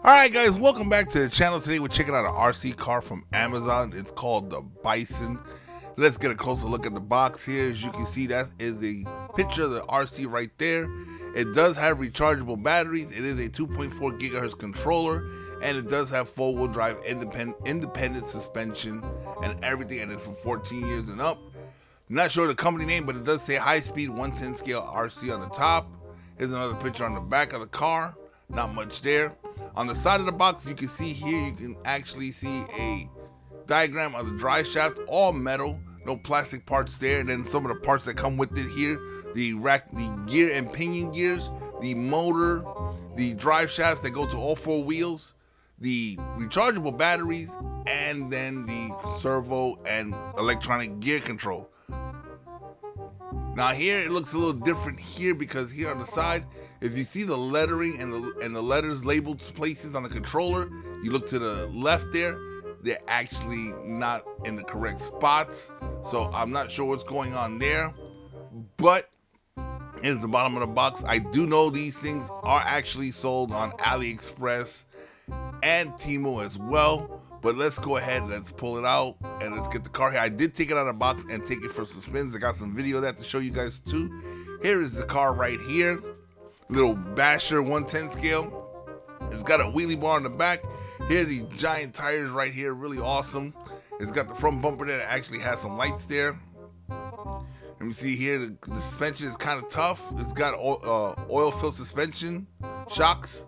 Alright guys, welcome back to the channel. Today we're checking out an RC car from Amazon. It's called the Bison. Let's get a closer look at the box here. As you can see, that is a picture of the RC right there. It does have rechargeable batteries. It is a 2.4 gigahertz controller, and it does have four-wheel drive independent suspension and everything, and it's for 14 years and up. Not sure the company name, but it does say high-speed 110 scale RC on the top. Here's another picture on the back of the car. Not much there. On the side of the box, you can see here, you can actually see a diagram of the drive shaft, all metal, no plastic parts there. And then some of the parts that come with it here, the gear and pinion gears, the motor, the drive shafts that go to all four wheels, the rechargeable batteries, and then the servo and electronic gear control. Now here it looks a little different here, because here on the side, if you see the lettering and the letters labeled places on the controller, you look to the left there, they're actually not in the correct spots. So I'm not sure what's going on there, but here's the bottom of the box. I do know these things are actually sold on AliExpress and Temu as well. But let's go ahead, let's pull it out, and let's get the car here. I did take it out of the box and take it for some spins. I got some video of that to show you guys too. Here is the car right here. Little Basher 110 scale. It's got a wheelie bar on the back. Here are the giant tires right here, really awesome. It's got the front bumper there that actually has some lights there. Let me see here, the suspension is kind of tough. It's got oil-filled suspension shocks.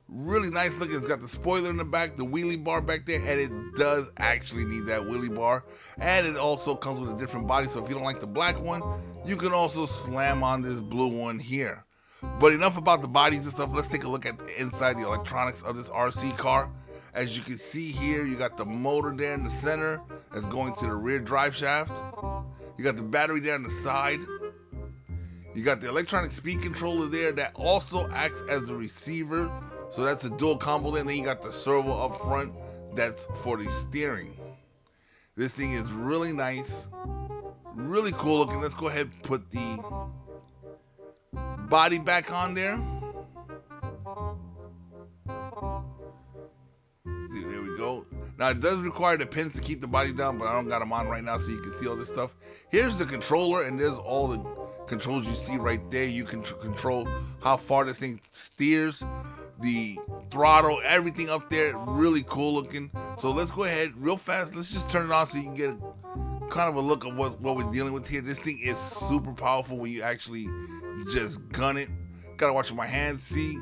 Really nice looking. It's got the spoiler in the back, the wheelie bar back there, and it does actually need that wheelie bar. And it also comes with a different body, so if you don't like the black one, you can also slam on this blue one here. But enough about the bodies and stuff. Let's take a look at the inside, the electronics of this RC car. As you can see here, you got the motor there in the center that's going to the rear drive shaft. You got the battery there on the side. You got the electronic speed controller there that also acts as the receiver. So that's a dual combo there. And then you got the servo up front that's for the steering. This thing is really nice, really cool looking. Let's go ahead and put the body back on there. See, there we go. Now it does require the pins to keep the body down, but I don't got them on right now, so you can see all this stuff. Here's the controller, and there's all the controls you see right there. You can control how far this thing steers, the throttle, everything up there. Really cool looking. So let's go ahead real fast. Let's just turn it on so you can get kind of a look of what we're dealing with here. This thing is super powerful when you actually just gun it. Gotta watch my hands. See,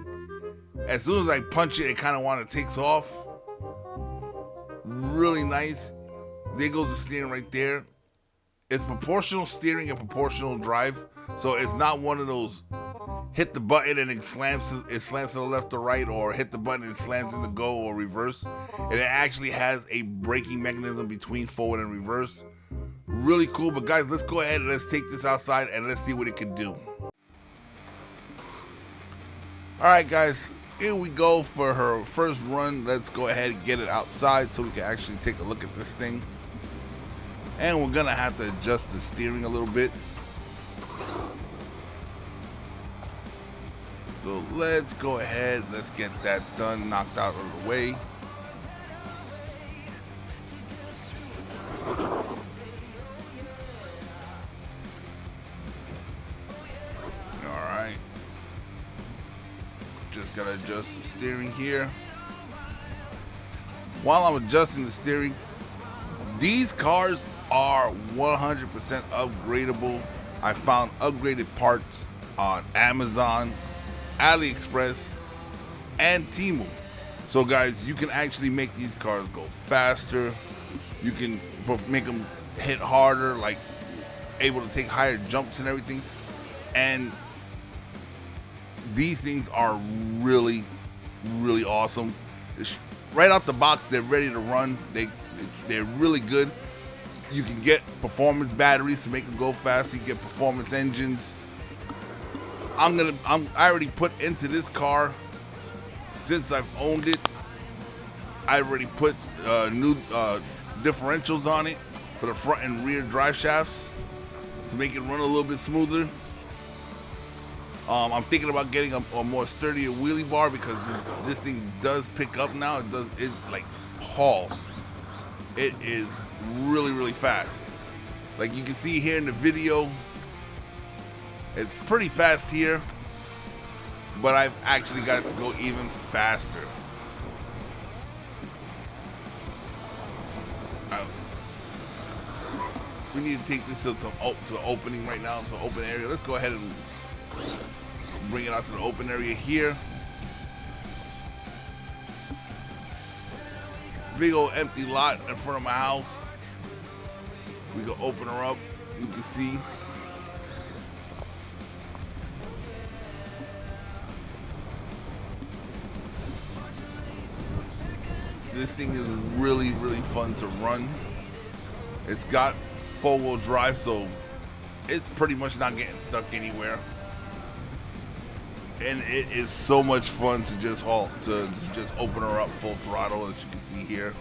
as soon as I punch it, it kind of takes off. Really nice. There goes the steering right there. It's proportional steering and proportional drive, so it's not one of those hit the button and it slams to the left or right, or hit the button and it slams into go or reverse. And it actually has a braking mechanism between forward and reverse. Really cool. But guys, let's go ahead and let's take this outside and let's see what it can do. Alright guys, here we go for her first run. Let's go ahead and get it outside so we can actually take a look at this thing. And we're gonna have to adjust the steering a little bit. So let's go ahead, let's get that done, knocked out of the way. Alright. Just gotta adjust the steering here. While I'm adjusting the steering, these cars are 100% upgradable. I found upgraded parts on Amazon, AliExpress, and Temu. So guys, you can actually make these cars go faster. You can make them hit harder, like able to take higher jumps and everything. And these things are really, really awesome. Right out the box, they're ready to run. They're really good. You can get performance batteries to make them go faster. You get performance engines. I already put into this car, since I've owned it, I already put new differentials on it for the front and rear drive shafts to make it run a little bit smoother. I'm thinking about getting a more sturdier wheelie bar because this thing does pick up now. It like hauls. It is really fast. Like you can see here in the video, it's pretty fast here, but I've actually got it to go even faster. We need to take this to the opening right now, to an open area. Let's go ahead and bring it out to the open area here. Big old empty lot in front of my house. We can open her up. You can see. This thing is really fun to run. It's got four-wheel drive, so it's pretty much not getting stuck anywhere. And it is so much fun to just open her up full throttle, as you can see here.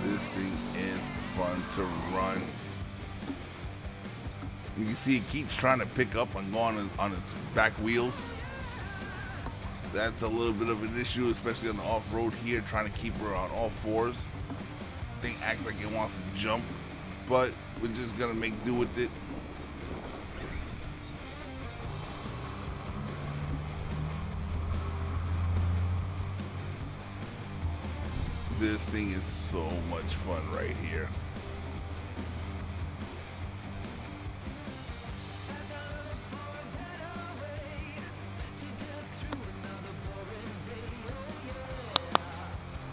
This thing is fun to run. You can see it keeps trying to pick up and go on its back wheels. That's a little bit of an issue, especially on the off-road here, trying to keep her on all fours. Thing acts like it wants to jump, but we're just gonna make do with it. This thing is so much fun right here.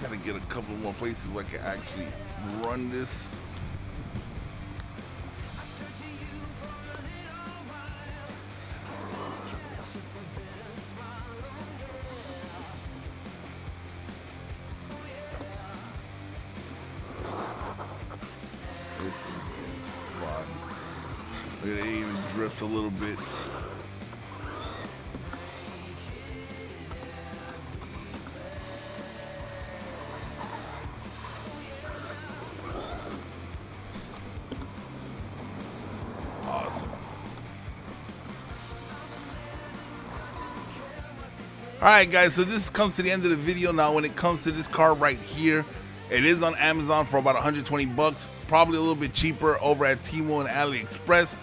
Gotta get a couple more places where I can actually run this. This is fun. Look at it, even drifts a little bit. Awesome. Alright guys, so this comes to the end of the video. Now when it comes to this car right here, it is on Amazon for about 120 bucks, probably a little bit cheaper over at Temu and AliExpress.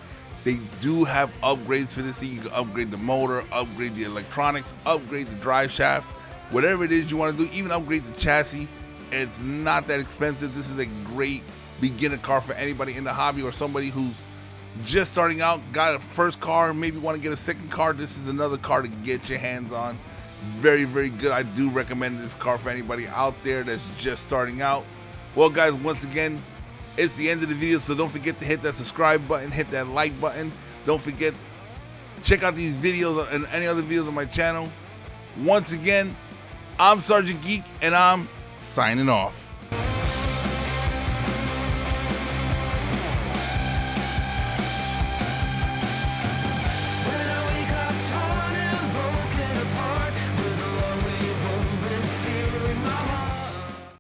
They do have upgrades for this thing. You can upgrade the motor, upgrade the electronics, upgrade the drive shaft, whatever it is you want to do, even upgrade the chassis. It's not that expensive. This is a great beginner car for anybody in the hobby or somebody who's just starting out, got a first car, maybe want to get a second car. This is another car to get your hands on. Very good. I do recommend this car for anybody out there that's just starting out. Well guys, once again, it's the end of the video, so don't forget to hit that subscribe button, hit that like button. Don't forget, check out these videos and any other videos on my channel. Once again, I'm Sergeant Geek, and I'm signing off.